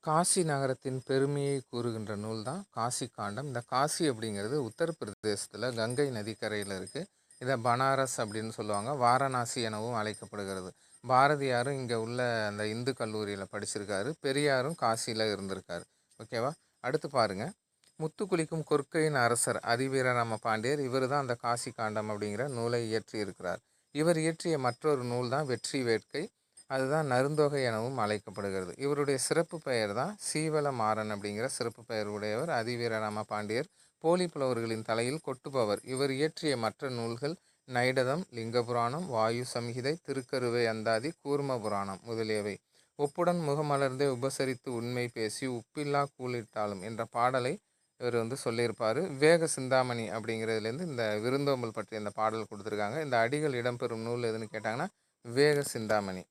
காசி நகரத்தின் பெருமையை கூறுகின்ற நூல் தான் காசி காண்டம். இந்த காசி அப்படிங்கிறது உத்தரப்பிரதேசத்தில் கங்கை நதிக்கரையில் இருக்குது. இதை பனாரஸ் அப்படின்னு சொல்லுவாங்க. வாரணாசி எனவும் அழைக்கப்படுகிறது. பாரதியாரும் இங்கே உள்ள அந்த இந்து கல்லூரியில் படிச்சிருக்காரு. பெரியாரும் காசியில் இருந்திருக்காரு. ஓகேவா? அடுத்து பாருங்க. முத்து குளிக்கும் கொற்கையின் அரசர் அதிவீரராம பாண்டியர். இவர் தான் அந்த காசி காண்டம் அப்படிங்கிற நூலை இயற்றி இருக்கிறார். இவர் இயற்றிய மற்றொரு நூல் தான் வெற்றி வேட்கை. அதுதான் நருந்தொகை எனவும் அழைக்கப்படுகிறது. இவருடைய சிறப்பு பெயர் தான் சீவல மாறன் அப்படிங்கிற சிறப்பு பெயர் உடையவர் அதிவீரராம பாண்டியர். போலி புலவர்களின் தலையில் கொட்டுபவர். இவர் இயற்றிய மற்ற நூல்கள் நைடதம், லிங்கபுராணம், வாயு சம்ஹிதை, திருக்கருவை அந்தாதி, கூர்ம புராணம் முதலியவை. ஒப்புடன் முகமலர்ந்தே உபசரித்து உண்மை பேசி உப்பில்லா கூலிட்டாலும் என்ற பாடலை இவர் சொல்லியிருப்பார். விவேக சிந்தாமணி அப்படிங்கிறதுலேருந்து இந்த விருந்தோம்பல் பற்றி இந்த பாடல் கொடுத்துருக்காங்க. இந்த அடிகள் இடம்பெறும் நூல் எதுன்னு கேட்டாங்கன்னா விவேக சிந்தாமணி.